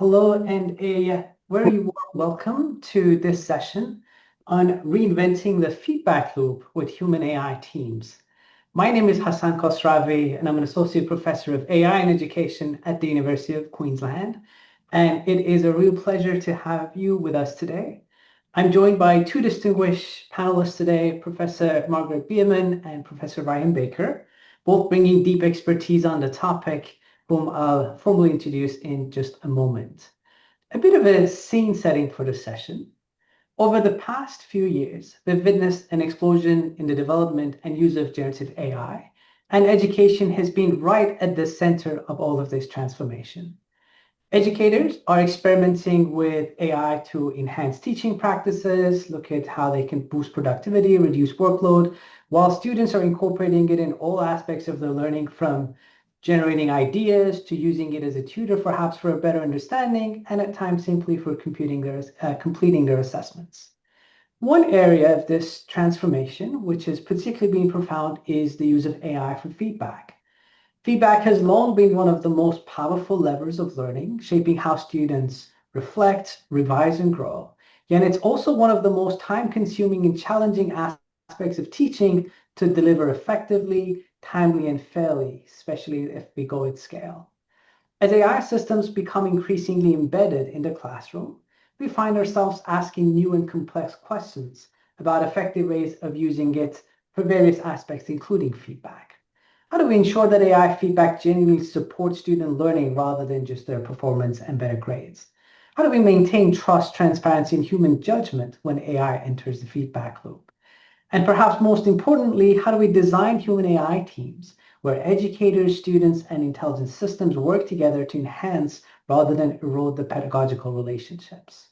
Hello and a very warm welcome to this session on reinventing the feedback loop with human AI teams. My name is Hassan Khosravi and I'm an associate professor of AI and education at the University of Queensland. And it is a real pleasure to have you with us today. I'm joined by two distinguished panelists today, Professor Margaret Bearman and Professor Ryan Baker, both bringing deep expertise on the topic, whom I'll formally introduce in just a moment. A bit of a scene setting for the session. Over the past few years, we've witnessed an explosion in the development and use of generative AI, and education has been right at the center of all of this transformation. Educators are experimenting with AI to enhance teaching practices, look at how they can boost productivity, reduce workload, while students are incorporating it in all aspects of their learning, from generating ideas to using it as a tutor, perhaps for a better understanding, and at times simply for completing their assessments. One area of this transformation, which has particularly been profound, is the use of AI for feedback. Feedback has long been one of the most powerful levers of learning, shaping how students reflect, revise, and grow. Yet it's also one of the most time-consuming and challenging aspects of teaching to deliver effectively, timely, and fairly, especially if we go at scale. As AI systems become increasingly embedded in the classroom, we find ourselves asking new and complex questions about effective ways of using it for various aspects, including feedback. How do we ensure that AI feedback genuinely supports student learning rather than just their performance and better grades? How do we maintain trust, transparency, and human judgment when AI enters the feedback loop? And perhaps most importantly, how do we design human AI teams where educators, students, and intelligence systems work together to enhance rather than erode the pedagogical relationships?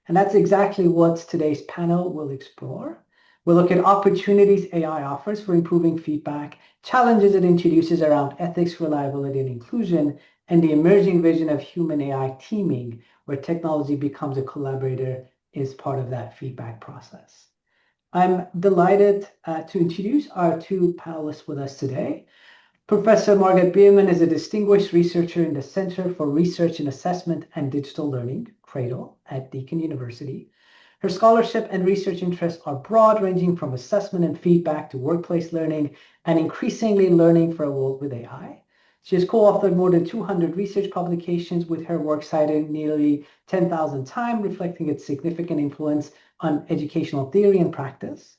And that's exactly what today's panel will explore. We'll look at opportunities AI offers for improving feedback, challenges it introduces around ethics, reliability, and inclusion, and the emerging vision of human AI teaming, where technology becomes a collaborator as part of that feedback process. I'm delighted to introduce our two panelists with us today. Professor Margaret Bearman is a distinguished researcher in the Center for Research and Assessment and Digital Learning, CRADLE, at Deakin University. Her scholarship and research interests are broad, ranging from assessment and feedback to workplace learning and increasingly learning for a world with AI. She has co-authored more than 200 research publications, with her work cited nearly 10,000 times, reflecting its significant influence on educational theory and practice.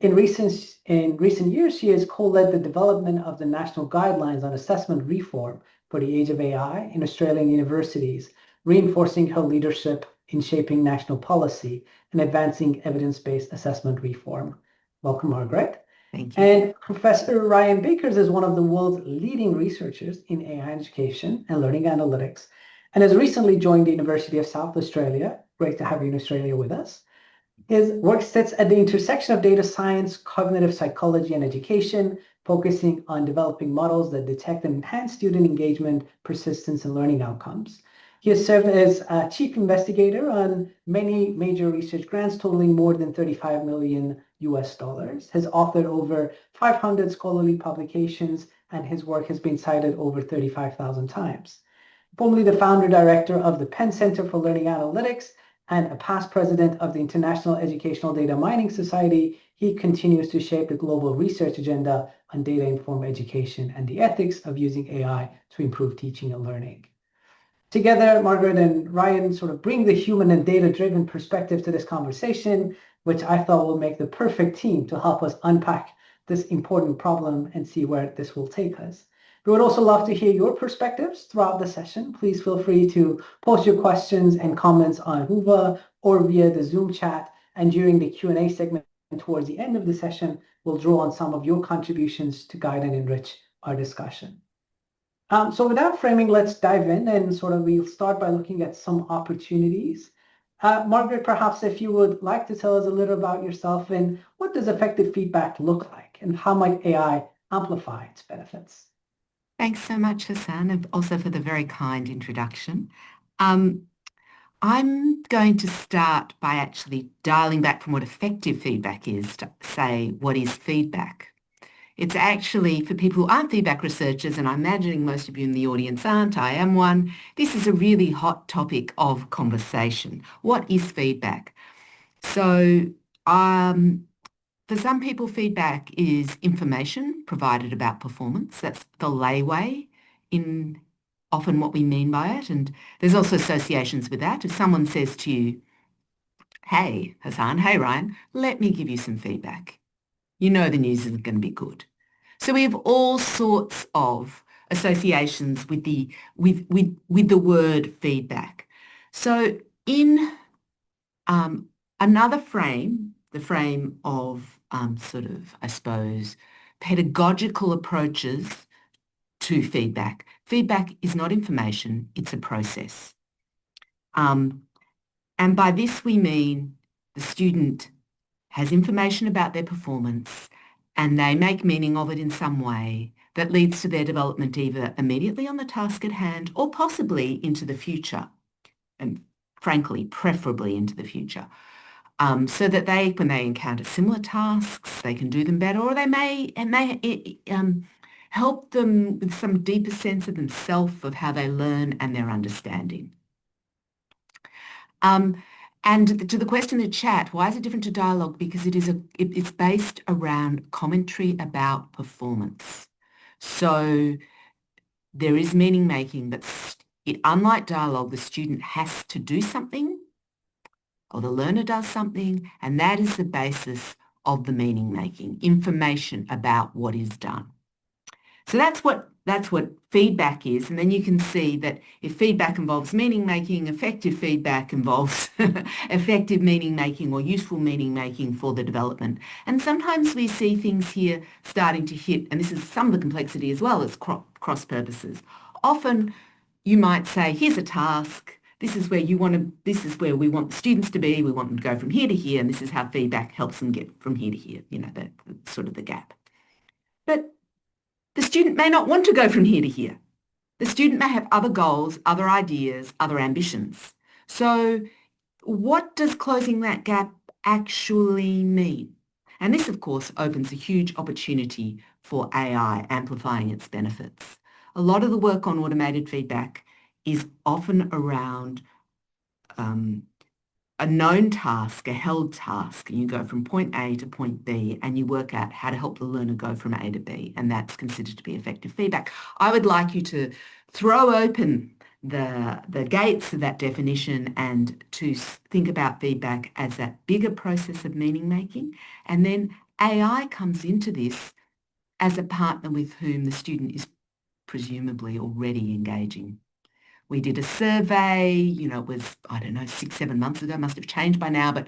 In recent years, she has co-led the development of the national guidelines on assessment reform for the age of AI in Australian universities, reinforcing her leadership in shaping national policy and advancing evidence-based assessment reform. Welcome, Margaret. Thank you. And Professor Ryan Baker is one of the world's leading researchers in AI education and learning analytics, and has recently joined the University of South Australia. Great to have you in Australia with us. His work sits at the intersection of data science, cognitive psychology, and education, focusing on developing models that detect and enhance student engagement, persistence, and learning outcomes. He has served as chief investigator on many major research grants totaling more than $35 million, has authored over 500 scholarly publications, and his work has been cited over 35,000 times. Formerly the founder director of the Penn Center for Learning Analytics and a past president of the International Educational Data Mining Society, he continues to shape the global research agenda on data-informed education and the ethics of using AI to improve teaching and learning. Together, Margaret and Ryan sort of bring the human and data-driven perspective to this conversation, which I thought will make the perfect team to help us unpack this important problem and see where this will take us. We would also love to hear your perspectives throughout the session. Please feel free to post your questions and comments on Whova or via the Zoom chat. And during the Q&A segment towards the end of the session, we'll draw on some of your contributions to guide and enrich our discussion. So without framing, let's dive in and we'll start by looking at some opportunities. Margaret, perhaps if you would like to tell us a little about yourself and what does effective feedback look like and how might AI amplify its benefits? Thanks so much, Hassan, and also for the very kind introduction. I'm going to start by actually dialing back from what effective feedback is to say, what is feedback? It's actually for people who aren't feedback researchers, and I'm imagining most of you in the audience aren't, I am one. This is a really hot topic of conversation. What is feedback? So for some people, feedback is information provided about performance. That's the layway in often what we mean by it. And there's also associations with that. If someone says to you, hey, Hassan, hey, Ryan, let me give you some feedback. You know the news isn't going to be good. So we have all sorts of associations with the word feedback. So in another frame, the frame of sort of, I suppose, pedagogical approaches to feedback. Feedback is not information, it's a process. And by this we mean the student has information about their performance and they make meaning of it in some way that leads to their development either immediately on the task at hand or possibly into the future, and frankly, preferably into the future. So that when they encounter similar tasks, they can do them better, or it may help them with some deeper sense of themselves, of how they learn and their understanding. And to the question in the chat, why is it different to dialogue? Because it's based around commentary about performance. So there is meaning making, but unlike dialogue, the student has to do something or the learner does something, and that is the basis of the meaning making, information about what is done. So that's what feedback is. And then you can see that if feedback involves meaning making, effective feedback involves effective meaning making or useful meaning making for the development. And sometimes we see things here starting to hit, and this is some of the complexity as well as cross purposes. Often you might say, here's a task. This is where we want the students to be. We want them to go from here to here, and this is how feedback helps them get from here to here, the sort of the gap. But the student may not want to go from here to here. The student may have other goals, other ideas, other ambitions. So what does closing that gap actually mean? And this, of course, opens a huge opportunity for AI amplifying its benefits. A lot of the work on automated feedback is often around a known task, a held task, and you go from point A to point B and you work out how to help the learner go from A to B, and that's considered to be effective feedback. I would like you to throw open the gates of that definition and to think about feedback as that bigger process of meaning making, and then AI comes into this as a partner with whom the student is presumably already engaging. We did a survey, it was, I don't know, 6-7 months ago, must have changed by now, but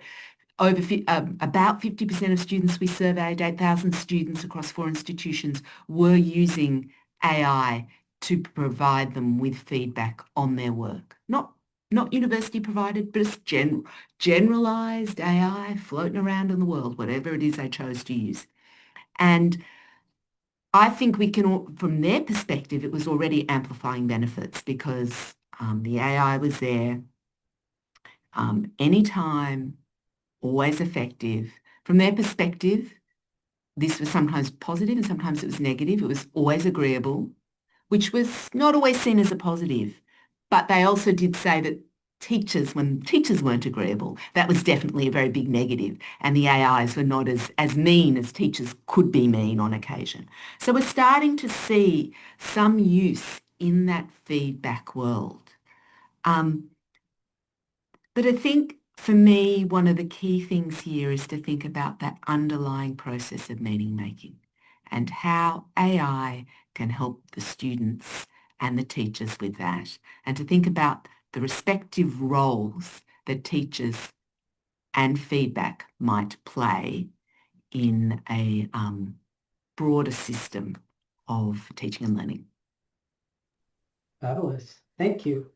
about 50% of students we surveyed, 8,000 students across 4 institutions, were using AI to provide them with feedback on their work. Not university provided, but it's generalized AI floating around in the world, whatever it is they chose to use. And I think we can, from their perspective, it was already amplifying benefits because the AI was there anytime, always effective. From their perspective, this was sometimes positive and sometimes it was negative. It was always agreeable, which was not always seen as a positive. But they also did say that when teachers weren't agreeable, that was definitely a very big negative, and the AIs were not as mean as teachers could be mean on occasion. So we're starting to see some use in that feedback world. But I think for me, one of the key things here is to think about that underlying process of meaning making and how AI can help the students and the teachers with that, and to think about the respective roles that teachers and feedback might play in a broader system of teaching and learning. Fabulous. Thank you.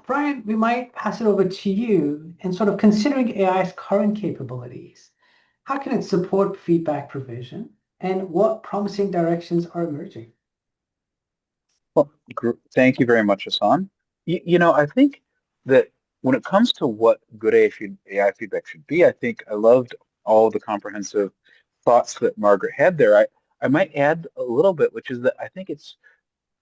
Brian, we might pass it over to you and sort of considering AI's current capabilities. How can it support feedback provision and what promising directions are emerging? Well, thank you very much, Hassan. I think that when it comes to what good AI feedback should be, I think I loved all the comprehensive thoughts that Margaret had there. I I might add a little bit, which is that I think it's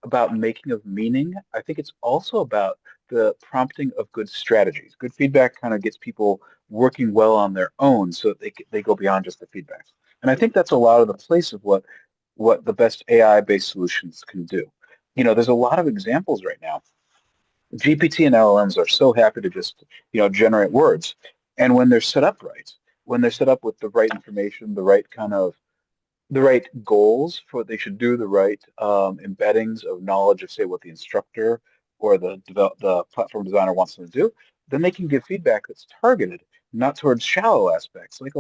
about making of meaning. I think it's also about the prompting of good strategies. Good feedback kind of gets people working well on their own so that they go beyond just the feedback. And I think that's a lot of the place of what the best AI-based solutions can do. There's a lot of examples right now. GPT and LLMs are so happy to just, generate words. And when they're set up right, when they're set up with the right information, the right goals for what they should do, the right embeddings of knowledge of, say, what the instructor or the platform designer wants them to do, then they can give feedback that's targeted, not towards shallow aspects. Like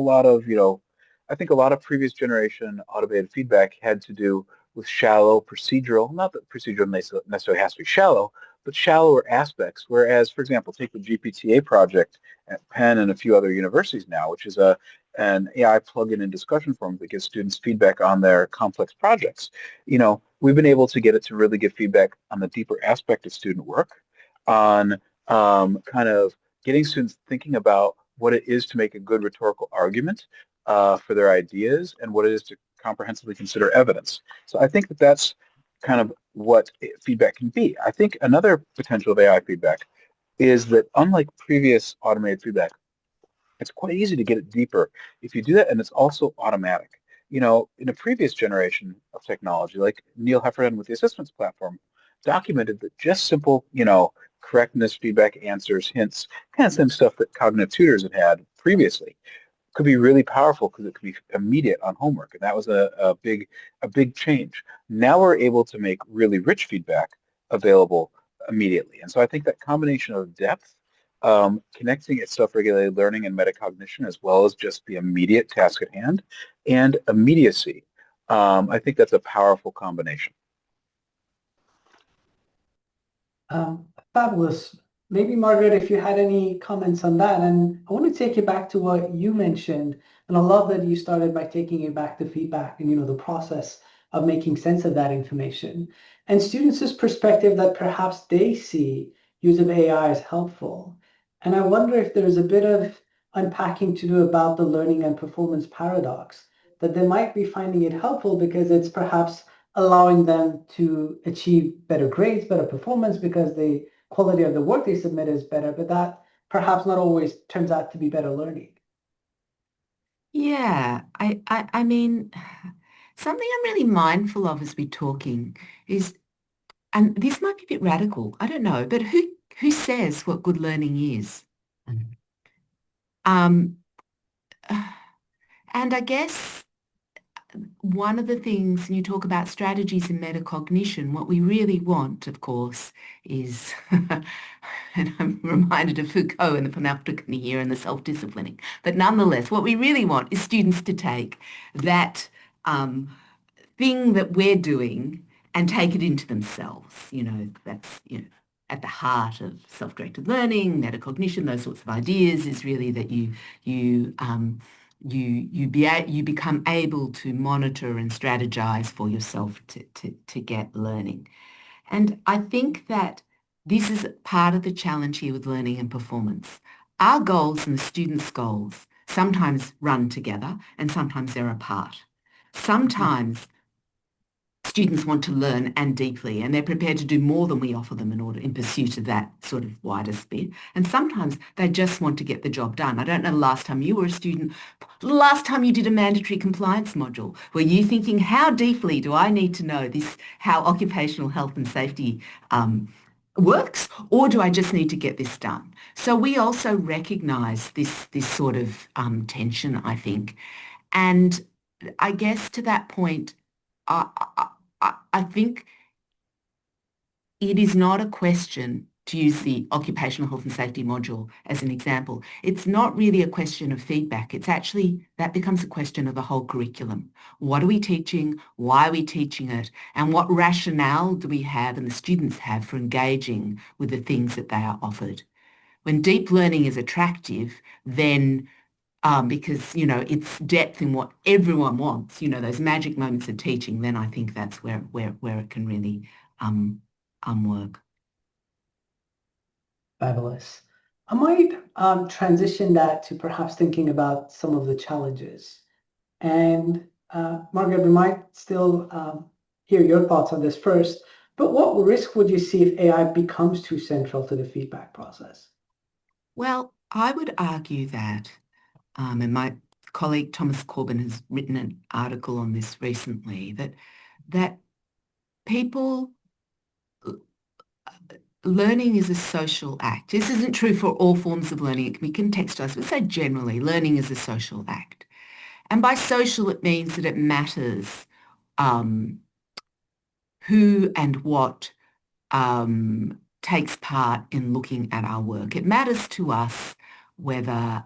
I think a lot of previous generation automated feedback had to do with shallow procedural, not that procedural necessarily has to be shallow, but shallower aspects. Whereas, for example, take the GPTA project at Penn and a few other universities now, which is an AI plugin and discussion forum that gives students feedback on their complex projects. We've been able to get it to really give feedback on the deeper aspect of student work, on kind of getting students thinking about what it is to make a good rhetorical argument for their ideas and what it is to comprehensively consider evidence. So I think that that's kind of what feedback can be. I think another potential of AI feedback is that unlike previous automated feedback, it's quite easy to get it deeper if you do that, and it's also automatic. In a previous generation of technology, like Neil Heffernan with the assessments platform, documented that just simple, correctness, feedback, answers, hints, kind of same stuff that cognitive tutors had previously, could be really powerful because it could be immediate on homework, and that was a big change. Now we're able to make really rich feedback available immediately, and so I think that combination of depth, connecting its self-regulated learning and metacognition, as well as just the immediate task at hand, and immediacy, I think that's a powerful combination. Fabulous. Maybe, Margaret, if you had any comments on that. And I want to take you back to what you mentioned. And I love that you started by taking it back to feedback and, the process of making sense of that information. And students' perspective that perhaps they see use of AI as helpful. And I wonder if there's a bit of unpacking to do about the learning and performance paradox, that they might be finding it helpful because it's perhaps allowing them to achieve better grades, better performance because the quality of the work they submit is better, but that perhaps not always turns out to be better learning. Yeah, I mean, something I'm really mindful of as we're talking is, and this might be a bit radical, I don't know, but who says what good learning is? Um, and I guess one of the things, and you talk about strategies in metacognition, what we really want, of course, is, and I'm reminded of Foucault and the panopticon here and the self-disciplining, but nonetheless, what we really want is students to take that thing that we're doing and take it into themselves. That's, at the heart of self-directed learning, metacognition, those sorts of ideas is really that you become able to monitor and strategize for yourself to get learning. And I think that this is part of the challenge here with learning and performance. Our goals and the students' goals sometimes run together and sometimes they're apart. Sometimes students want to learn and deeply, and they're prepared to do more than we offer them in pursuit of that sort of widest bit. And sometimes they just want to get the job done. I don't know the last time you were a student, the last time you did a mandatory compliance module, were you thinking, how deeply do I need to know this, how occupational health and safety works, or do I just need to get this done? So we also recognize this sort of tension, I think. And I guess to that point, I think it is not a question, to use the occupational health and safety module as an example. It's not really a question of feedback. It's actually, that becomes a question of the whole curriculum. What are we teaching? Why are we teaching it? And what rationale do we have and the students have for engaging with the things that they are offered? When deep learning is attractive, then because, it's depth in what everyone wants, those magic moments of teaching, then I think that's where it can really work. Fabulous. I might transition that to perhaps thinking about some of the challenges. And Margaret, we might still hear your thoughts on this first, but what risk would you see if AI becomes too central to the feedback process? Well, I would argue that, and my colleague Thomas Corbin has written an article on this recently, that people learning is a social act. This isn't true for all forms of learning. It can be contextualized, but say generally, learning is a social act. And by social, it means that it matters who and what takes part in looking at our work. It matters to us whether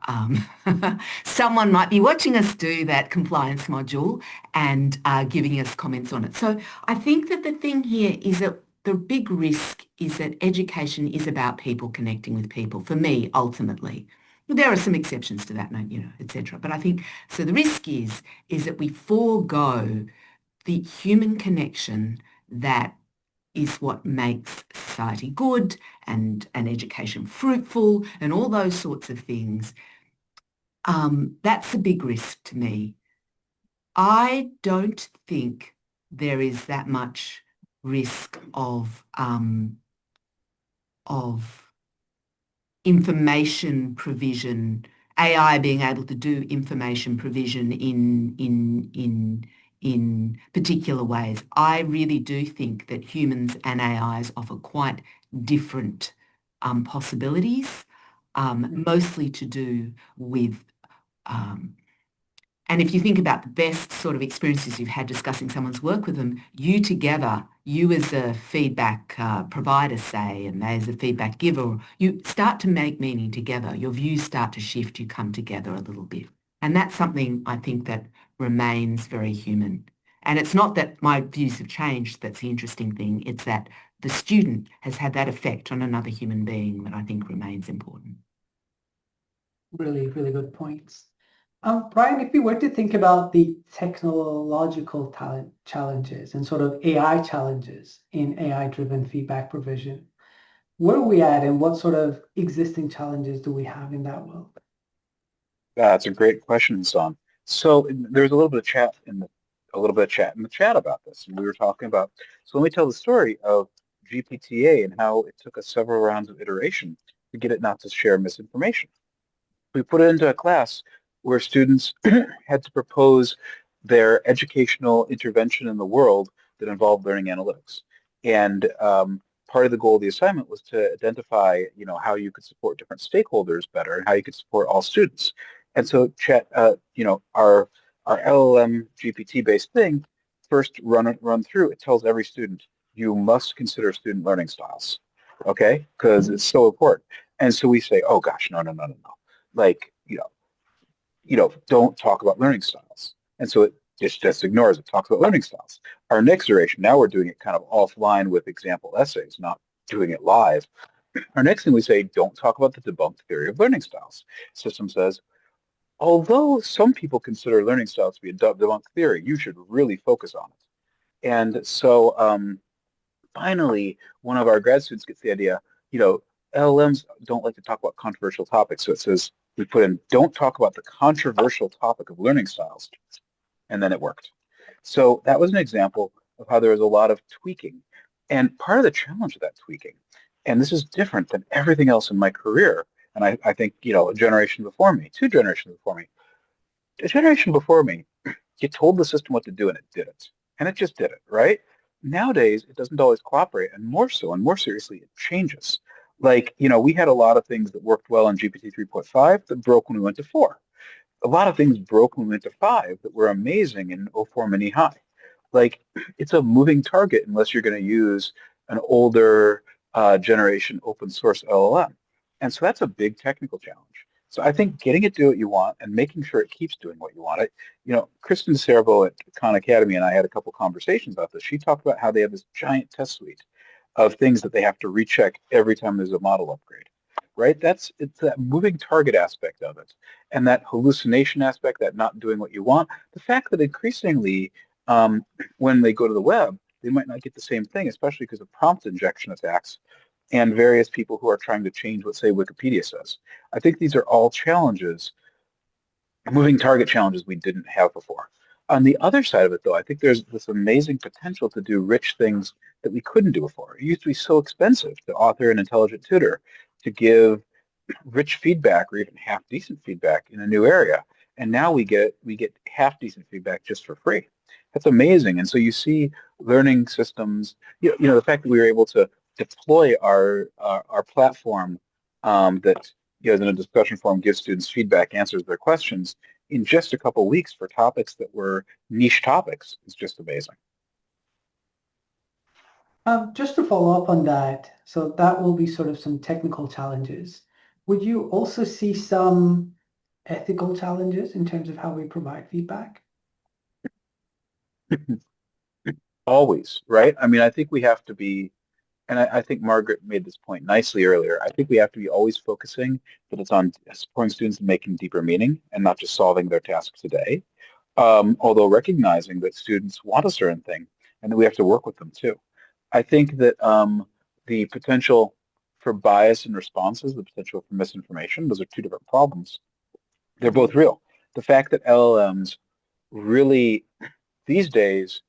someone might be watching us do that compliance module and giving us comments on it. So I think that the thing here is that the big risk is that education is about people connecting with people, for me, ultimately. There are some exceptions to that, etc. But I think, so the risk is that we forego the human connection that is what makes society good and education fruitful and all those sorts of things. That's a big risk to me. I don't think there is that much risk of information provision, AI being able to do information provision in particular ways. I really do think that humans and AIs offer quite different possibilities, mostly to do with and if you think about the best sort of experiences you've had discussing someone's work with them, you together, you as a feedback provider, say, and they as a feedback giver, you start to make meaning together. Your views start to shift. You come together a little bit. And that's something I think that remains very human. And it's not that my views have changed. That's the interesting thing. It's that the student has had that effect on another human being that I think remains important. Really, really good points. Brian, if we were to think about the technological talent challenges and sort of AI challenges in AI-driven feedback provision, where are we at and what sort of existing challenges do we have in that world? That's a great question, Hassan. So there's a little bit of chat in the chat about this, and we were talking about. So let me tell the story of GPTA and how it took us several rounds of iteration to get it not to share misinformation. We put it into a class where students had to propose their educational intervention in the world that involved learning analytics. And part of the goal of the assignment was to identify, how you could support different stakeholders better and how you could support all students. And so chat, our LLM GPT-based thing, first run through, it tells every student, you must consider student learning styles, okay? Because it's so important. And so we say, oh gosh, no. Like, don't talk about learning styles. And so it just ignores it, talks about learning styles. Our next iteration, now we're doing it kind of offline with example essays, not doing it live. Our next thing we say, don't talk about the debunked theory of learning styles. System says, although some people consider learning styles to be a debunked theory, you should really focus on it. And so finally, one of our grad students gets the idea, LLMs don't like to talk about controversial topics. So it says, we put in, don't talk about the controversial topic of learning styles. And then it worked. So that was an example of how there was a lot of tweaking. And part of the challenge of that tweaking, and this is different than everything else in my career, and I think, a generation before me, two generations before me, a generation before me, you told the system what to do and it did it. And it just did it, right? Nowadays, it doesn't always cooperate, and more so, and more seriously, it changes. Like, we had a lot of things that worked well on GPT 3.5 that broke when we went to 4. A lot of things broke when we went to 5 that were amazing in oh 04 Mini High. Like, it's a moving target unless you're going to use an older generation open source LLM. And so that's a big technical challenge. So I think getting it to do what you want and making sure it keeps doing what you want. Kristen Servo at Khan Academy and I had a couple conversations about this. She talked about how they have this giant test suite of things that they have to recheck every time there's a model upgrade, right? It's that moving target aspect of it and that hallucination aspect, that not doing what you want. The fact that increasingly when they go to the web, they might not get the same thing, especially because of prompt injection attacks and various people who are trying to change what, say, Wikipedia says. I think these are all challenges, moving target challenges we didn't have before. On the other side of it, though, I think there's this amazing potential to do rich things that we couldn't do before. It used to be so expensive to author an intelligent tutor, to give rich feedback or even half decent feedback in a new area. And now we get half decent feedback just for free. That's amazing. And so you see learning systems, the fact that we were able to deploy our platform that in a discussion forum gives students feedback, answers their questions in just a couple of weeks for topics that were niche topics is just amazing. Just to follow up on that, so that will be sort of some technical challenges. Would you also see some ethical challenges in terms of how we provide feedback? Always, right? I mean, I think we have to be, and I think Margaret made this point nicely earlier. I think we have to be always focusing that it's on supporting students in making deeper meaning and not just solving their tasks today. Although recognizing that students want a certain thing and that we have to work with them too. I think that the potential for bias in responses, the potential for misinformation, those are two different problems. They're both real. The fact that LLMs really these days,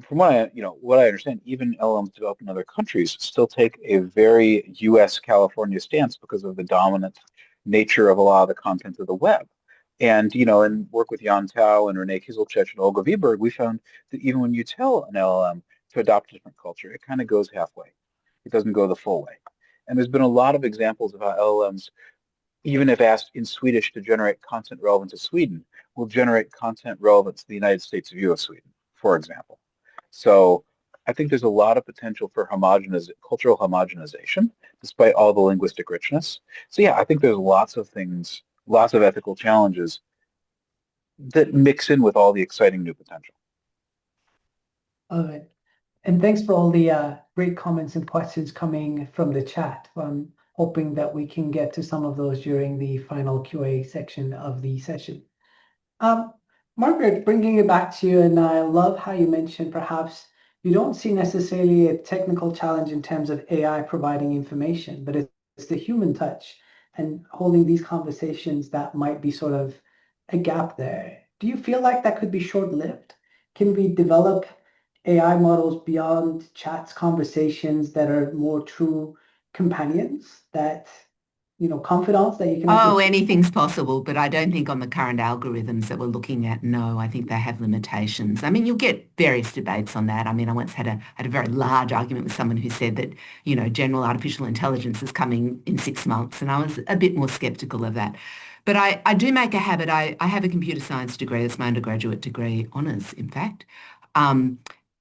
from what I understand, even LLMs developed in other countries still take a very U.S. California stance because of the dominant nature of a lot of the content of the web. And in work with Jan Tao and Renee Kieselchech and Olga Viberg, we found that even when you tell an LLM to adopt a different culture, it kind of goes halfway. It doesn't go the full way. And there's been a lot of examples of how LLMs, even if asked in Swedish to generate content relevant to Sweden, will generate content relevant to the United States view of Sweden, for example. So I think there's a lot of potential for cultural homogenization, despite all the linguistic richness. So yeah, I think there's lots of things, lots of ethical challenges that mix in with all the exciting new potential. All right. And thanks for all the great comments and questions coming from the chat. I'm hoping that we can get to some of those during the final QA section of the session. Margaret, bringing it back to you, and I love how you mentioned perhaps you don't see necessarily a technical challenge in terms of AI providing information, but it's the human touch and holding these conversations that might be sort of a gap there. Do you feel like that could be short-lived? Can we develop AI models beyond chats, conversations that are more true companions, that, confidants that you can Oh, actually... anything's possible, but I don't think on the current algorithms that we're looking at, no, I think they have limitations. I mean, you'll get various debates on that. I mean, I once had a very large argument with someone who said that, general artificial intelligence is coming in 6 months, and I was a bit more skeptical of that. But I do make a habit. I have a computer science degree. That's my undergraduate degree, honours, in fact.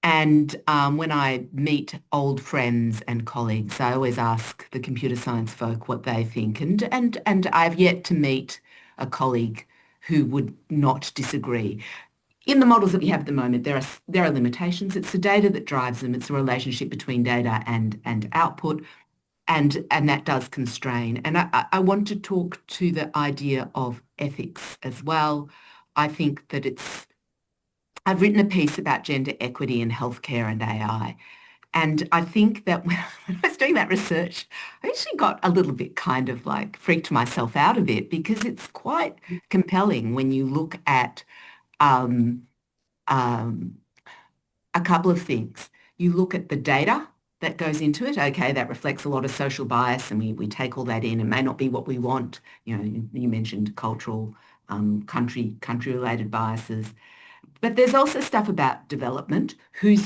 And when I meet old friends and colleagues, I always ask the computer science folk what they think. And I've yet to meet a colleague who would not disagree. In the models that we have at the moment, there are limitations. It's the data that drives them. It's the relationship between data and output. And that does constrain. And I want to talk to the idea of ethics as well. I think that I've written a piece about gender equity in healthcare and AI. And I think that when I was doing that research, I actually got a little bit kind of like freaked myself out a bit because it's quite compelling when you look at um, um, a couple of things. You look at the data that goes into it. Okay, that reflects a lot of social bias and we take all that in. It may not be what we want. You mentioned cultural, country-related biases. But there's also stuff about development, who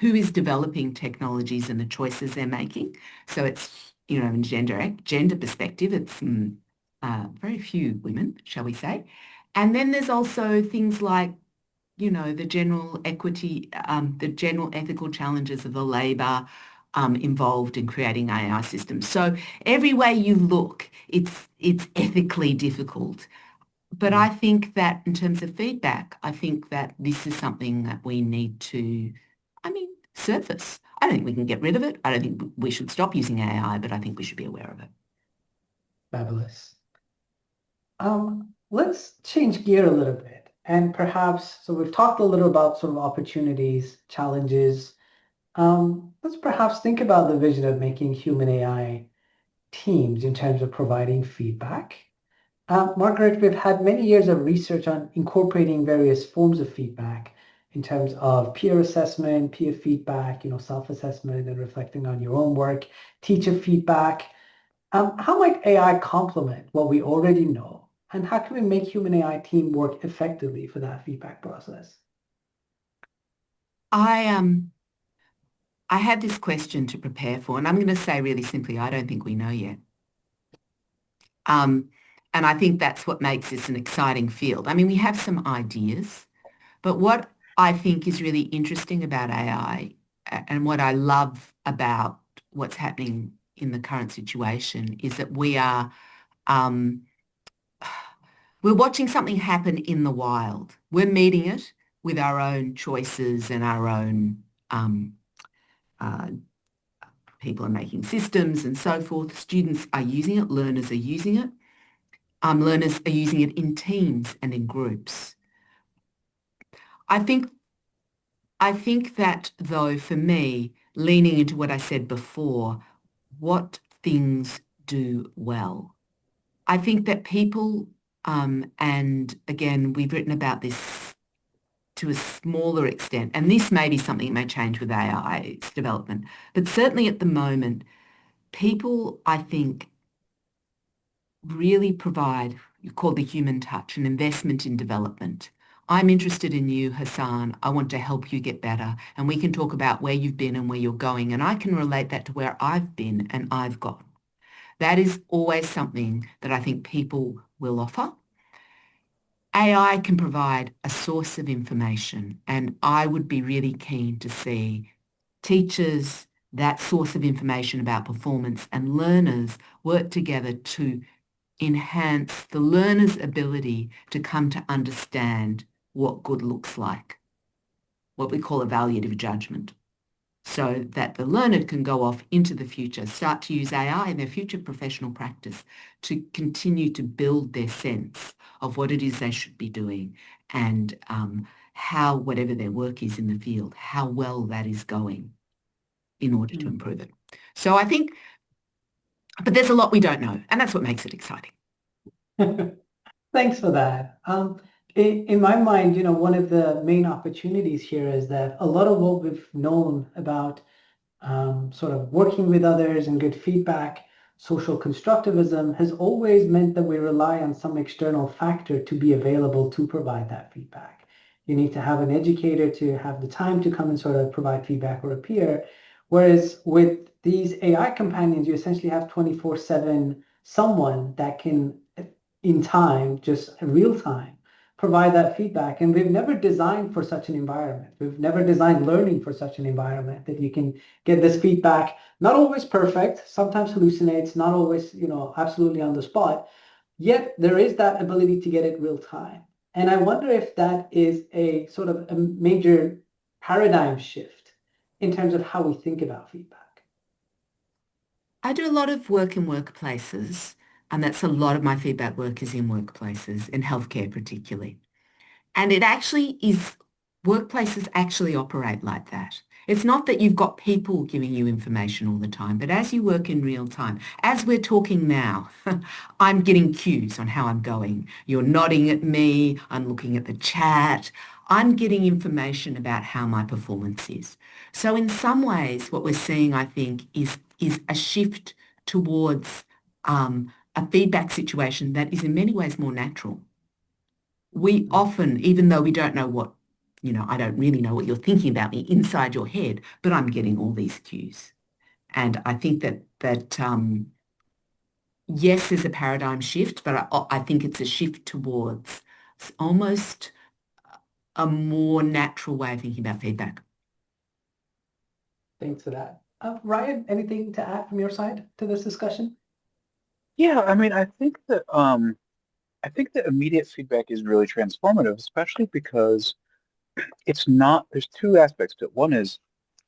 is developing technologies and the choices they're making. So it's, in gender perspective, it's very few women, shall we say. And then there's also things like, the general equity, the general ethical challenges of the labour involved in creating AI systems. So every way you look, it's ethically difficult. But I think that in terms of feedback, I think that this is something that we need to, surface. I don't think we can get rid of it. I don't think we should stop using AI, but I think we should be aware of it. Fabulous. Let's change gear a little bit. And perhaps, so we've talked a little about sort of opportunities, challenges. Let's perhaps think about the vision of making human AI teams in terms of providing feedback. Margaret, we've had many years of research on incorporating various forms of feedback in terms of peer assessment, peer feedback, self-assessment and reflecting on your own work, teacher feedback. How might AI complement what we already know? And how can we make human AI team work effectively for that feedback process? I had this question to prepare for, and I'm going to say really simply, I don't think we know yet. And I think that's what makes this an exciting field. I mean, we have some ideas, but what I think is really interesting about AI and what I love about what's happening in the current situation is that um, we're watching something happen in the wild. We're meeting it with our own choices and our own uh, people are making systems and so forth. Students are using it. Learners are using it. Learners are using it in teams and in groups. I think that, though, for me, leaning into what I said before, what things do well. I think that people, and again, we've written about this to a smaller extent, and this may be something that may change with AI's development, but certainly at the moment, people, I think, really provide, you call the human touch, an investment in development. I'm interested in you, Hassan. I want to help you get better. And we can talk about where you've been and where you're going. And I can relate that to where I've been and I've gone. That is always something that I think people will offer. AI can provide a source of information, and I would be really keen to see teachers, that source of information about performance, and learners work together to enhance the learner's ability to come to understand what good looks like, what we call evaluative judgment, so that the learner can go off into the future, start to use AI in their future professional practice to continue to build their sense of what it is they should be doing and how, whatever their work is in the field, how well that is going in order to improve it. So I think, but there's a lot we don't know, and that's what makes it exciting. Thanks for that. In my mind, one of the main opportunities here is that a lot of what we've known about sort of working with others and good feedback, social constructivism has always meant that we rely on some external factor to be available to provide that feedback. You need to have an educator to have the time to come and sort of provide feedback or a peer. Whereas with these AI companions, you essentially have 24/7 someone that can, in time, just real time, provide that feedback. And we've never designed for such an environment. We've never designed learning for such an environment that you can get this feedback, not always perfect, sometimes hallucinates, not always, absolutely on the spot, yet there is that ability to get it real time. And I wonder if that is a sort of a major paradigm shift in terms of how we think about feedback. I do a lot of work in workplaces, and that's a lot of my feedback work is in workplaces, in healthcare particularly. And it actually is, workplaces actually operate like that. It's not that you've got people giving you information all the time, but as you work in real time, as we're talking now, I'm getting cues on how I'm going. You're nodding at me, I'm looking at the chat, I'm getting information about how my performance is. So in some ways, what we're seeing, I think, is a shift towards a feedback situation that is in many ways more natural. We often, even though we don't know what, I don't really know what you're thinking about me inside your head, but I'm getting all these cues. And I think that yes, there's a paradigm shift, but I think it's a shift towards almost a more natural way of thinking about feedback. Thanks for that. Ryan, anything to add from your side to this discussion? Yeah, I mean, I think that immediate feedback is really transformative, especially because it's not, there's two aspects to it. One is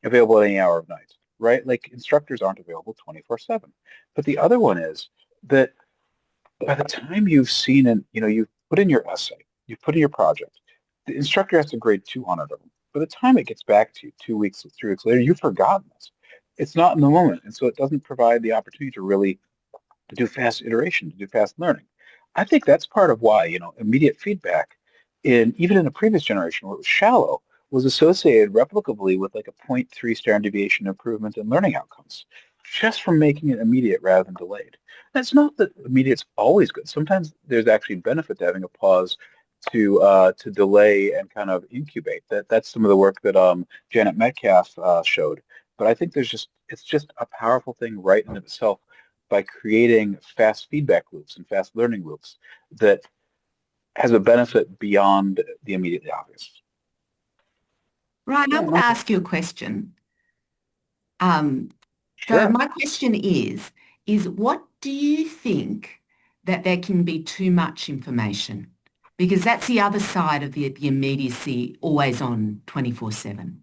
available any hour of night, right? Like instructors aren't available 24/7. But the other one is that by the time you've seen and, you've put in your essay, you've put in your project, the instructor has to grade 200 of them. By the time it gets back to you 2 weeks, 3 weeks later, you've forgotten this. It's not in the moment. And so it doesn't provide the opportunity to really to do fast iteration, to do fast learning. I think that's part of why, immediate feedback even in a previous generation where it was shallow was associated replicably with like a zero point 0.3 standard deviation improvement in learning outcomes, just from making it immediate rather than delayed. And it's not that immediate's always good. Sometimes there's actually benefit to having a pause to delay and kind of incubate. That's some of the work that Janet Metcalf showed. But I think it's just a powerful thing right in of itself by creating fast feedback loops and fast learning loops that has a benefit beyond the immediately obvious. Ryan, I Yeah, want no, to ask you a question. Um, so Sure. my question is what do you think that there can be too much information? Because that's the other side of the immediacy, always on 24/7.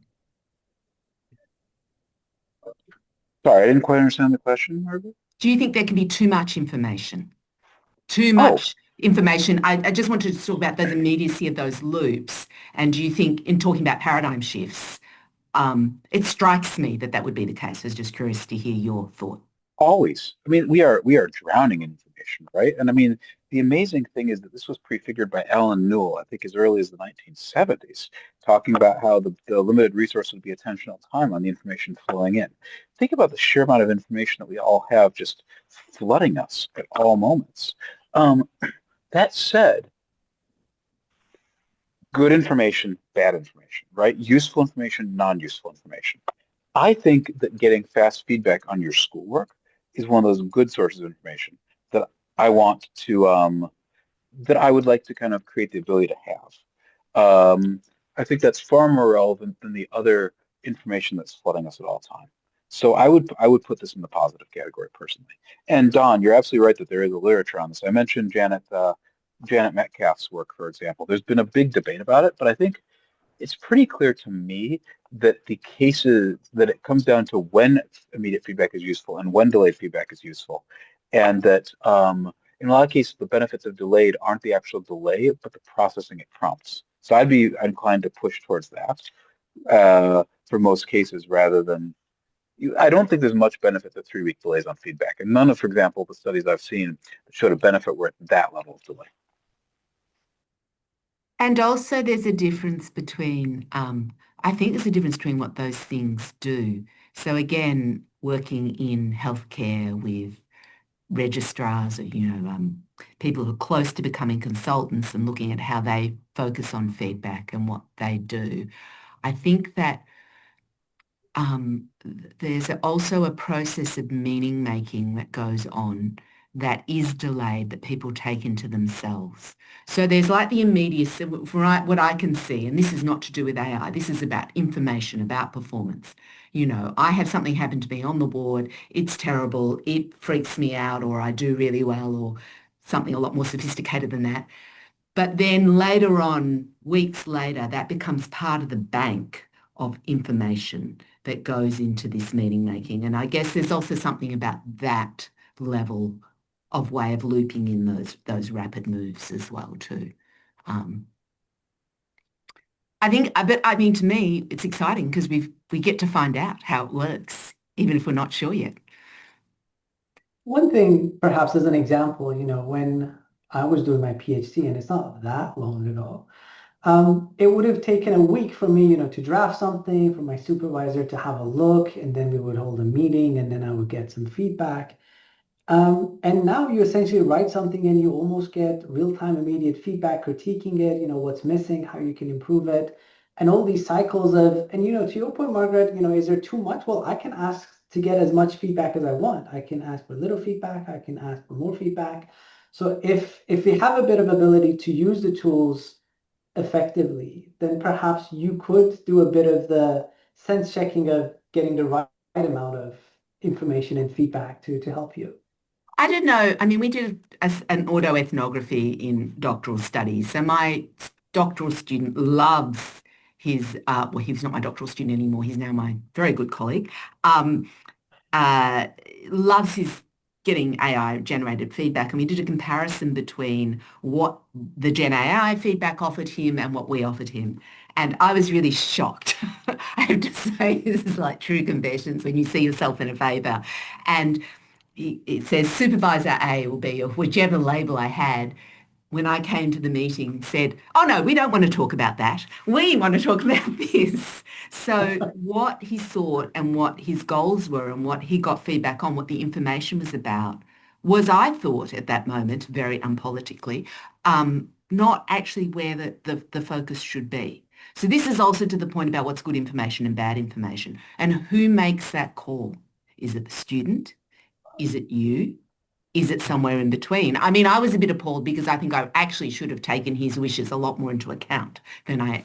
Sorry, I didn't quite understand the question, Margaret. Do you think there can be too much information? Too Oh, much information. I just wanted to talk about those immediacy of those loops. And do you think, in talking about paradigm shifts, it strikes me that that would be the case. I was just curious to hear your thought. always. I mean, we are drowning in information, right? And I mean, the amazing thing is that this was prefigured by Alan Newell, I think as early as the 1970s, talking about how the limited resource would be attentional time on the information flowing in. Think about the sheer amount of information that we all have just flooding us at all moments. Um, that said, good information, bad information, right? Useful information, non-useful information. I think that getting fast feedback on your schoolwork is one of those good sources of information that I want to that I would like to kind of create the ability to have. I think that's far more relevant than the other information that's flooding us at all time. So I would put this in the positive category personally. And Don, you're absolutely right that there is a literature on this. I mentioned Janet Metcalf's work, for example. There's been a big debate about it, but I think it's pretty clear to me that the cases that it comes down to when immediate feedback is useful and when delayed feedback is useful, and that in a lot of cases the benefits of delayed aren't the actual delay, but the processing it prompts. So I'd be inclined to push towards that for most cases, rather than. I don't think there's much benefit to 3-week delays on feedback, and none of, for example, the studies I've seen showed a benefit were at that level of delay. And also there's a difference between, I think there's a difference between what those things do. So again, working in healthcare with registrars or, people who are close to becoming consultants and looking at how they focus on feedback and what they do. I think that there's also a process of meaning making that goes on that is delayed that people take into themselves. So there's like the immediacy, from what I can see, and this is not to do with AI, this is about information, about performance. I have something happen to me on the ward, it's terrible, it freaks me out, or I do really well, or something a lot more sophisticated than that. But then later on, weeks later, that becomes part of the bank of information that goes into this meaning making. And I guess there's also something about that level of way of looping in those rapid moves as well too. Um, but I mean, to me, it's exciting because we get to find out how it works, even if we're not sure yet. one thing, perhaps as an example, when I was doing my PhD, and it's not that long ago, it would have taken a week for me, to draft something for my supervisor to have a look, and then we would hold a meeting, and then I would get some feedback. And now you essentially write something and you almost get real-time immediate feedback, critiquing it, what's missing, how you can improve it, and all these cycles of, and to your point, Margaret, is there too much? Well, I can ask to get as much feedback as I want. I can ask for little feedback, I can ask for more feedback. So if we have a bit of ability to use the tools effectively, then perhaps you could do a bit of the sense checking of getting the right amount of information and feedback to help you. I don't know. I mean, we did an autoethnography in doctoral studies. So my doctoral student loves well, he's not my doctoral student anymore. He's now my very good colleague. Um, uh, Loves his getting AI generated feedback. And we did a comparison between what the Gen AI feedback offered him and what we offered him. And I was really shocked. I have to say, this is like true confessions when you see yourself in a paper. And it says supervisor A or B or whichever label I had when I came to the meeting said, oh no, we don't want to talk about that. We want to talk about this. So what he thought and what his goals were and what he got feedback on, what the information was about, was, I thought at that moment, very unpolitically, not actually where the focus should be. So this is also to the point about what's good information and bad information and who makes that call. Is it the student? Is it you? Is it somewhere in between? I mean, I was a bit appalled because I think I actually should have taken his wishes a lot more into account than I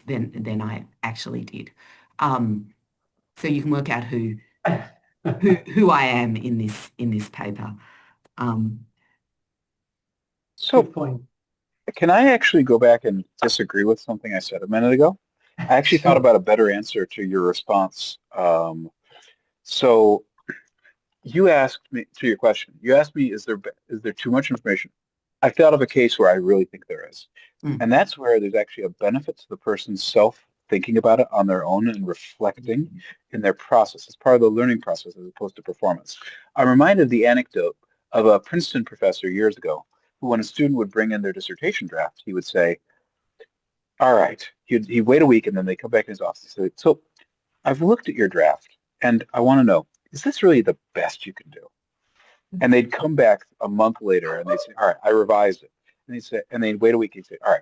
actually did. So you can work out who I am in this paper. So Good point. can I actually go back and disagree with something I said a minute ago? I actually thought Sure. about a better answer to your response. So you asked me, to your question, you asked me, is there too much information? I thought of a case where I really think there is. Mm. And that's where there's actually a benefit to the person's self-thinking about it on their own and reflecting in their process. It's part of the learning process as opposed to performance. I'm reminded of the anecdote of a Princeton professor years ago who, when a student would bring in their dissertation draft, he would say, all right, he'd wait a week and then they come back in his office and say, so I've looked at your draft and I want to know, is this really the best you can do? And they'd come back a month later and they'd say, all right, I revised it. And they'd say, and they'd wait a week and say, all right,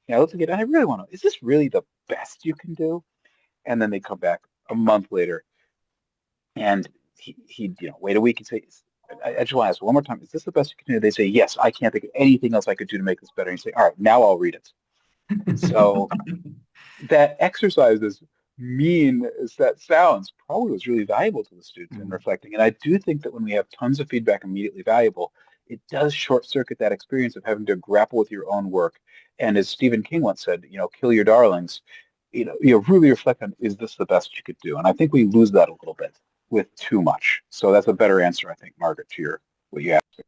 yeah, let's get, I really want to, is this really the best you can do? And then they'd come back a month later and he'd, wait a week and say, I just want to ask one more time, is this the best you can do? They say, yes, I can't think of anything else I could do to make this better. And you say, all right, now I'll read it. So that exercise, as mean as that sounds, probably was really valuable to the students in reflecting. And I do think that when we have tons of feedback immediately valuable, it does short circuit that experience of having to grapple with your own work. And as Stephen King once said, kill your darlings, really reflect on, is this the best you could do? And I think we lose that a little bit with too much. So that's a better answer, I think, Margaret, to what you asked.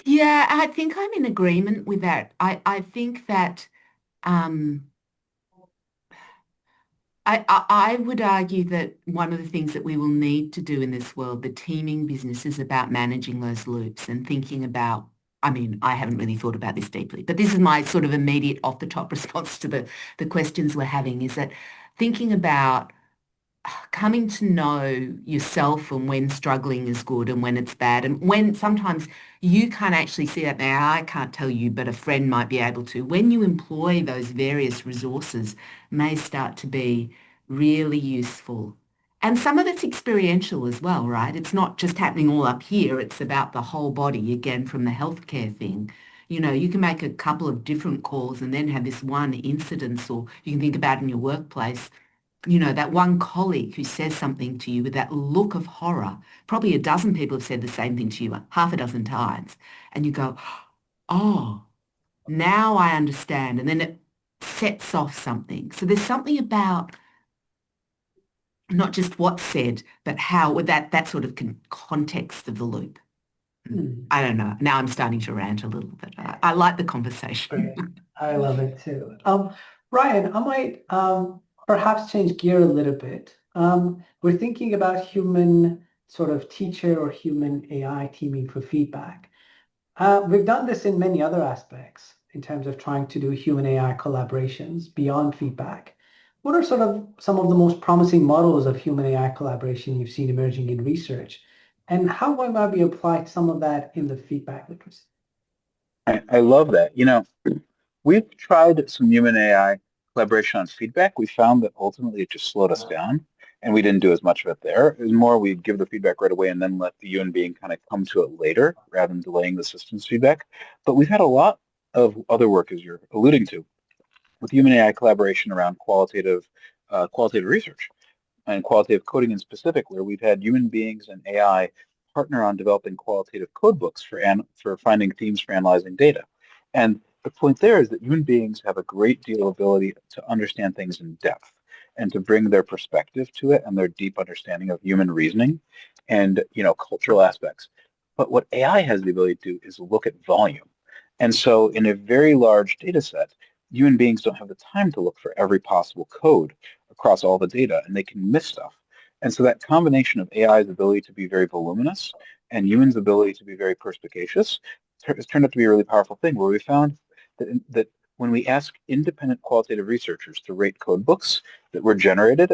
Yeah, I think I'm in agreement with that. I think that um, I would argue that one of the things that we will need to do in this world, the teaming business, is about managing those loops and thinking about, I mean, I haven't really thought about this deeply, but this is my sort of immediate off-the-top response to the questions we're having, is that thinking about coming to know yourself and when struggling is good and when it's bad and when sometimes you can't actually see that. Now I can't tell you, but a friend might be able to. When you employ those various resources, may start to be really useful. And some of it's experiential as well, right? It's not just happening all up here. It's about the whole body, again, from the healthcare thing. You can make a couple of different calls and then have this one incidence, or you can think about in your workplace, that one colleague who says something to you with that look of horror. Probably a dozen people have said the same thing to you half a dozen times. And you go, oh, now I understand. And then it sets off something. So there's something about not just what's said, but how, with that sort of context of the loop. I don't know. Now I'm starting to rant a little bit. I like the conversation. Great. I love it too. Ryan, I might perhaps change gear a little bit. We're thinking about human sort of teacher or human AI teaming for feedback. We've done this in many other aspects in terms of trying to do human AI collaborations beyond feedback. What are sort of some of the most promising models of human AI collaboration you've seen emerging in research? And how might we apply some of that in the feedback literacy? I love that. We've tried some human AI collaboration on feedback. We found that ultimately it just slowed us down and we didn't do as much of it there. It was more we give the feedback right away and then let the human being kind of come to it later rather than delaying the system's feedback. But we've had a lot of other work, as you're alluding to, with human AI collaboration around qualitative research and qualitative coding in specific, where we've had human beings and AI partner on developing qualitative code books for finding themes for analyzing data. And the point there is that human beings have a great deal of ability to understand things in depth and to bring their perspective to it and their deep understanding of human reasoning and, cultural aspects. But what AI has the ability to do is look at volume. And so in a very large data set, human beings don't have the time to look for every possible code across all the data, and they can miss stuff. And so that combination of AI's ability to be very voluminous and humans' ability to be very perspicacious has turned out to be a really powerful thing where we found that when we ask independent qualitative researchers to rate code books that were generated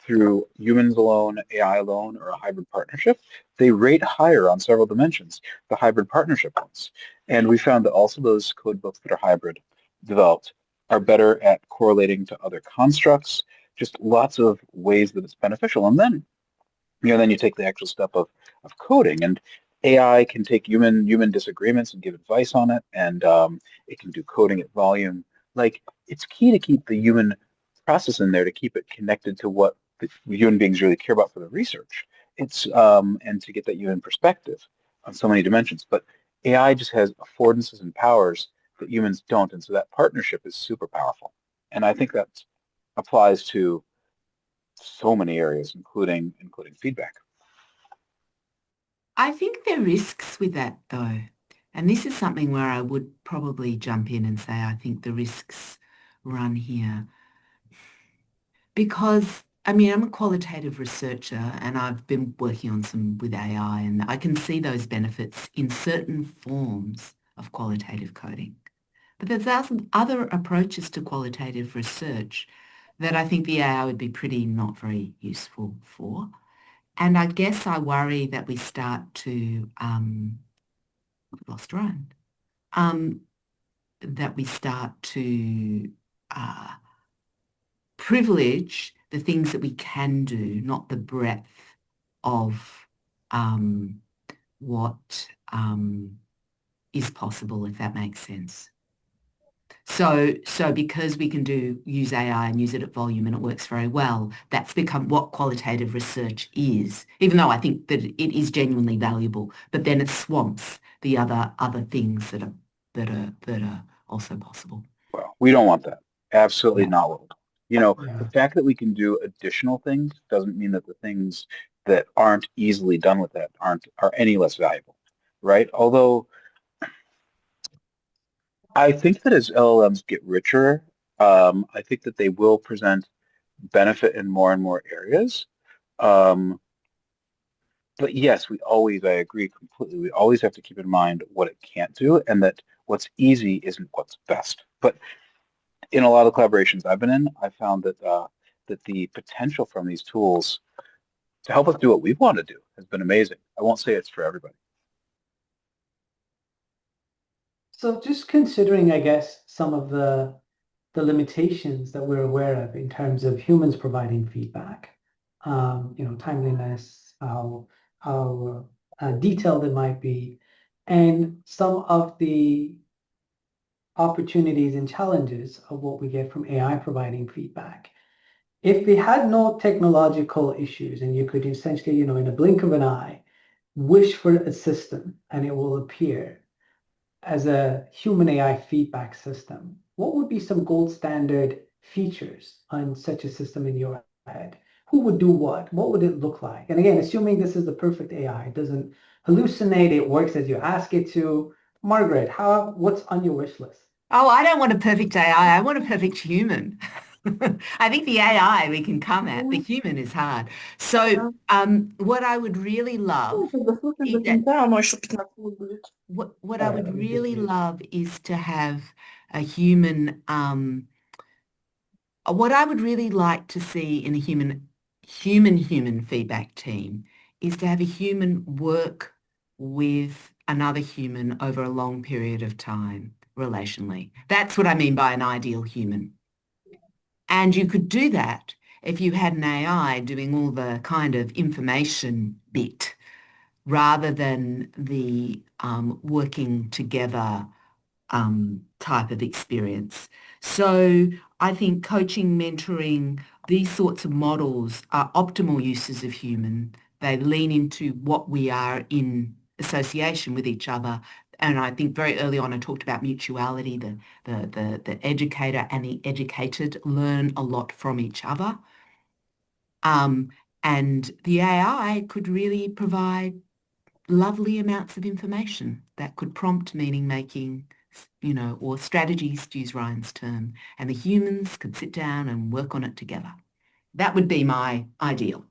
through humans alone, AI alone, or a hybrid partnership, they rate higher on several dimensions, the hybrid partnership ones. And we found that also those code books that are hybrid developed are better at correlating to other constructs, just lots of ways that it's beneficial. And then, then you take the actual step of coding, and AI can take human disagreements and give advice on it, and it can do coding at volume. Like, it's key to keep the human process in there to keep it connected to what the human beings really care about for the research. It's and to get that human perspective on so many dimensions. But AI just has affordances and powers that humans don't, and so that partnership is super powerful. And I think that applies to so many areas, including feedback. I think there are risks with that though. And this is something where I would probably jump in and say I think the risks run here. Because, I mean, I'm a qualitative researcher and I've been working on some with AI, and I can see those benefits in certain forms of qualitative coding. But there's other approaches to qualitative research that I think the AI would be pretty not very useful for. And I guess I worry that we start to, I've lost Ryan, that we start to privilege the things that we can do, not the breadth of what is possible, if that makes sense. So because we can use AI and use it at volume and it works very well, that's become what qualitative research is, even though I think that it is genuinely valuable, but then it swamps the other things that are also possible. Well, we don't want that. Absolutely Yeah. not what we want. The Yeah. fact that we can do additional things doesn't mean that the things that aren't easily done with that are any less valuable, right? Although I think that as LLMs get richer, I think that they will present benefit in more and more areas. Um, but yes, I agree completely. We always have to keep in mind what it can't do, and that what's easy isn't what's best. But in a lot of collaborations I've been in, I found that the potential from these tools to help us do what we want to do has been amazing. I won't say it's for everybody. So just considering, I guess, some of the limitations that we're aware of in terms of humans providing feedback, timeliness, how detailed it might be, and some of the opportunities and challenges of what we get from AI providing feedback. If we had no technological issues and you could essentially, in a blink of an eye, wish for a system and it will appear as a human AI feedback system, what would be some gold standard features on such a system in your head? Who would do what? What would it look like? And again, assuming this is the perfect AI, it doesn't hallucinate, it works as you ask it to. Margaret, what's on your wish list? Oh, I don't want a perfect AI. I want a perfect human. I think the AI we can come at, the human is hard. So what I would really love is that what I would really love is to have a human, what I would really like to see in a human feedback team is to have a human work with another human over a long period of time relationally. That's what I mean by an ideal human. And you could do that if you had an AI doing all the kind of information bit rather than the working together type of experience. So I think coaching, mentoring, these sorts of models are optimal uses of human. They lean into what we are in association with each other. And I think very early on I talked about mutuality, the educator and the educated learn a lot from each other. And the AI could really provide lovely amounts of information that could prompt meaning making, or strategies, to use Ryan's term, and the humans could sit down and work on it together. That would be my ideal.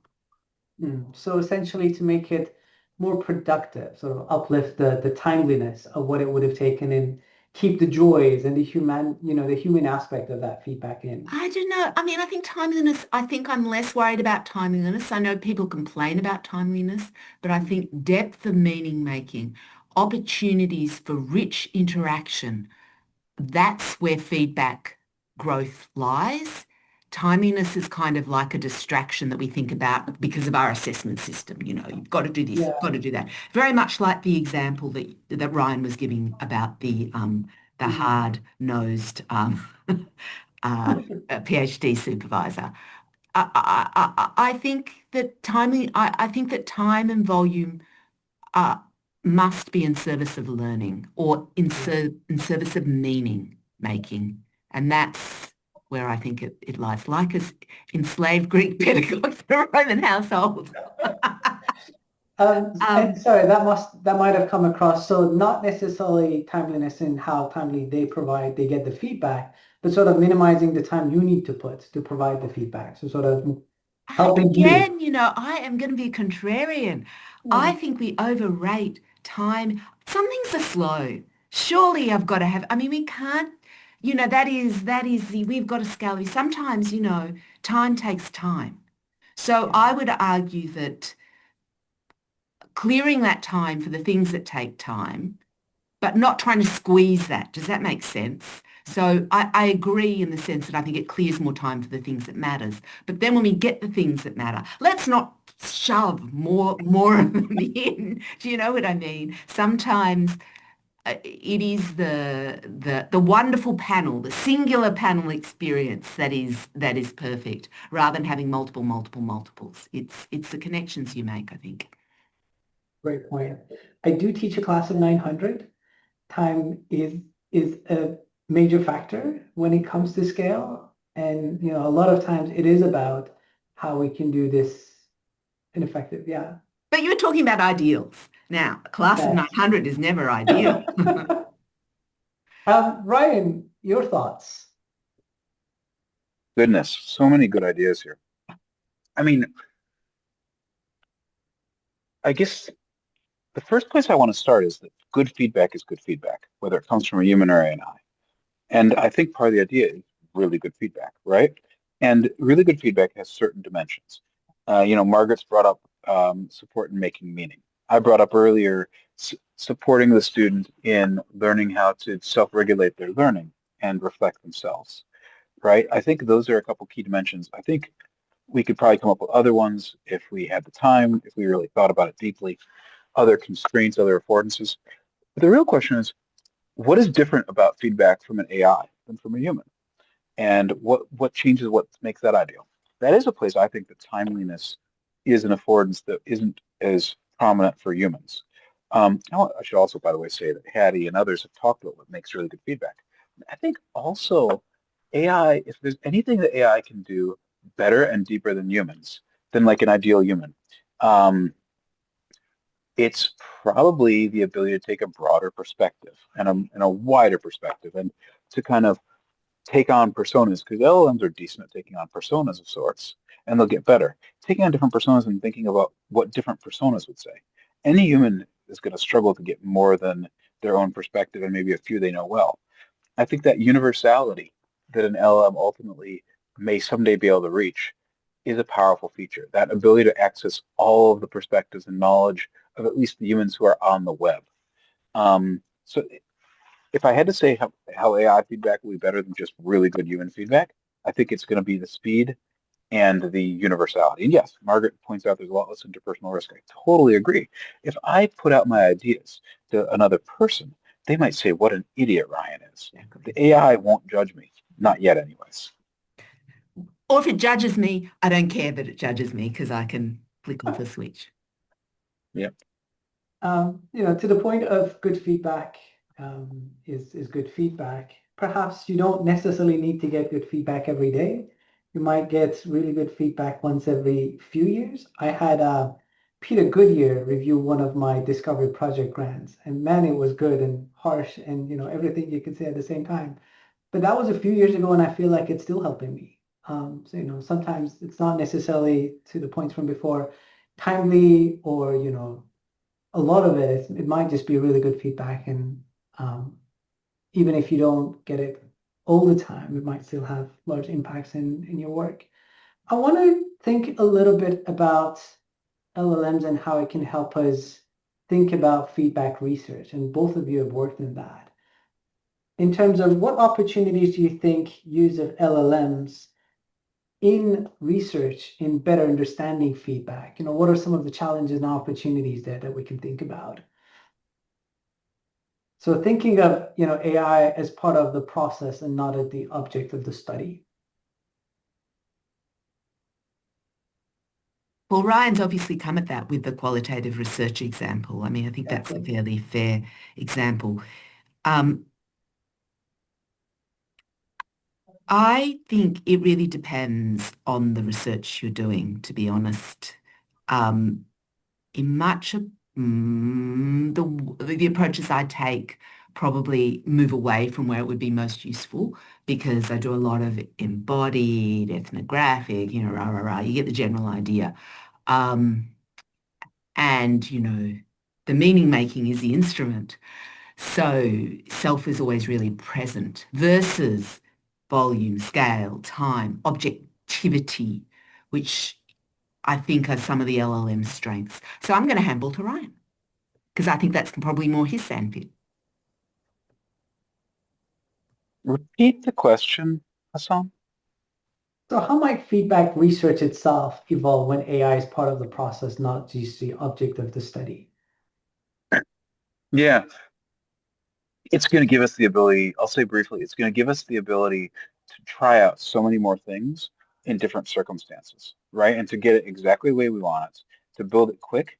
So essentially to make it more productive, sort of uplift the timeliness of what it would have taken and keep the joys and the human aspect of that feedback in? I don't know. I mean, I think timeliness, I think I'm less worried about timeliness. I know people complain about timeliness, but I think depth of meaning making, opportunities for rich interaction, that's where feedback growth lies. Timeliness is kind of like a distraction that we think about because of our assessment system. You know, you've got to do this, you've got Yeah. to do that. Very much like the example that Ryan was giving about the Mhm. hard-nosed PhD supervisor. I think that I think that time and volume uh, must be in service of learning or Yeah. in service of meaning making. And that's where I think it lies, like as enslaved Greek pedagogues in a Roman household. And Um, sorry, that might have come across. So not necessarily timeliness in how timely they get the feedback, but sort of minimizing the time you need to put to provide the feedback. So sort of helping you. Again, you know, I am going to be a contrarian. I think we overrate time. Some things are slow. Surely I've got to have, I mean, we can't, you know, we've got to scale. Sometimes, you know, time takes time. So Yeah. I would argue that clearing that time for the things that take time but not trying to squeeze that. Does that make sense? So I agree in the sense that I think it clears more time for the things that matters. But then when we get the things that matter, let's not shove more of them in. Do you know what I mean? Sometimes it is the wonderful panel, the singular panel experience that is perfect, rather than having multiples. It's the connections you make, I think. Great point. I do teach a class of 900. Time is a major factor when it comes to scale. And a lot of times it is about how we can do this in effective. Yeah. But you were talking about ideals. Now, a class of Yes. 900 is never ideal. Ryan, your thoughts? Goodness, so many good ideas here. I mean, I guess the first place I want to start is that good feedback is good feedback, whether it comes from a human or an AI. And I think part of the idea is really good feedback, right? And really good feedback has certain dimensions. Margaret's brought up support in making meaning. I brought up earlier supporting the student in learning how to self-regulate their learning and reflect themselves, right? I think those are a couple key dimensions. I think we could probably come up with other ones if we had the time, if we really thought about it deeply, other constraints, other affordances. But the real question is, what is different about feedback from an AI than from a human? And what changes, what makes that ideal? That is a place I think that timeliness is an affordance that isn't as prominent for humans. I should also, by the way, say that Hattie and others have talked about what makes really good feedback. I think also AI, if there's anything that AI can do better and deeper than humans, than like an ideal human, um, it's probably the ability to take a broader perspective and a wider perspective and to kind of take on personas, because LLMs are decent at taking on personas of sorts, and they'll get better. Taking on different personas and thinking about what different personas would say. Any human is going to struggle to get more than their own perspective and maybe a few they know well. I think that universality that an LLM ultimately may someday be able to reach is a powerful feature. That ability to access all of the perspectives and knowledge of at least the humans who are on the web. So if I had to say how AI feedback will be better than just really good human feedback, I think it's going to be the speed and the universality. And yes, Margaret points out there's a lot less interpersonal risk. I totally agree. If I put out my ideas to another person, they might say, what an idiot Ryan is. The AI won't judge me. Not yet, anyways. Or if it judges me, I don't care that it judges me because I can flick off a switch. Yep. To the point of good feedback is good feedback. Perhaps you don't necessarily need to get good feedback every day. You might get really good feedback once every few years. I had Peter Goodyear review one of my Discovery Project grants, and man, it was good and harsh and everything you can say at the same time. But that was a few years ago, and I feel like it's still helping me. So sometimes it's not necessarily to the points from before, timely or a lot of it might just be really good feedback, and even if you don't get it all the time, it might still have large impacts in your work. I want to think a little bit about LLMs and how it can help us think about feedback research, and both of you have worked in that. In terms of what opportunities do you think use of LLMs in research, in better understanding feedback? What are some of the challenges and opportunities there that we can think about? So thinking of AI as part of the process and not as the object of the study. Well, Ryan's obviously come at that with the qualitative research example. I mean, I think that's a fairly fair example. I think it really depends on the research you're doing, to be honest. In much of the approaches I take probably move away from where it would be most useful, because I do a lot of embodied, ethnographic, rah, rah, rah. You get the general idea. And, the meaning making is the instrument. So self is always really present versus volume, scale, time, objectivity, which I think are some of the LLM strengths. So I'm going to handball to Ryan, because I think that's probably more his sandpit. Repeat the question, Hassan. So how might feedback research itself evolve when AI is part of the process, not just the object of the study? Yeah, it's going to give us the ability, I'll say briefly, it's going to give us the ability to try out so many more things in different circumstances, right? And to get it exactly the way we want it, to build it quick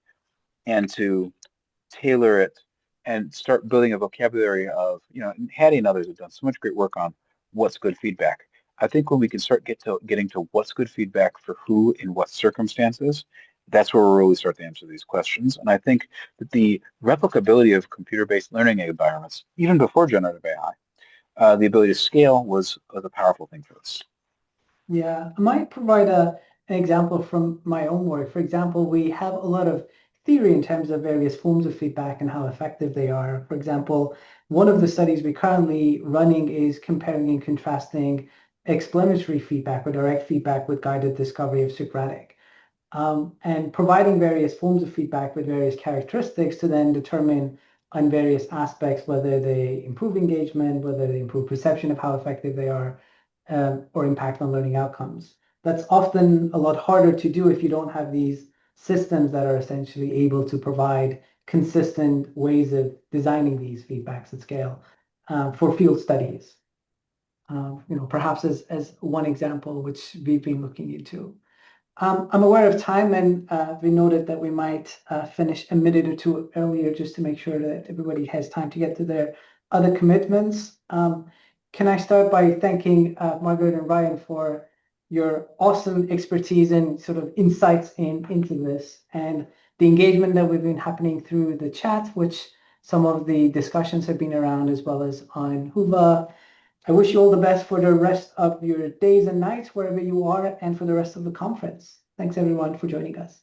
and to tailor it and start building a vocabulary of, Hattie and others have done so much great work on what's good feedback. I think when we can start getting to what's good feedback for who in what circumstances, that's where we'll really start to answer these questions. And I think that the replicability of computer-based learning environments, even before generative AI, the ability to scale was a powerful thing for us. Yeah, I might provide an example from my own work. For example, we have a lot of theory in terms of various forms of feedback and how effective they are. For example, one of the studies we're currently running is comparing and contrasting explanatory feedback or direct feedback with guided discovery of Socratic. And providing various forms of feedback with various characteristics to then determine on various aspects whether they improve engagement, whether they improve perception of how effective they are, or impact on learning outcomes. That's often a lot harder to do if you don't have these systems that are essentially able to provide consistent ways of designing these feedbacks at scale for field studies. Perhaps as one example, which we've been looking into. I'm aware of time, and we noted that we might finish a minute or two earlier just to make sure that everybody has time to get to their other commitments. Can I start by thanking Margaret and Ryan for your awesome expertise and sort of insights into this, and the engagement that we've been happening through the chat, which some of the discussions have been around, as well as on Huva. I wish you all the best for the rest of your days and nights, wherever you are, and for the rest of the conference. Thanks, everyone, for joining us.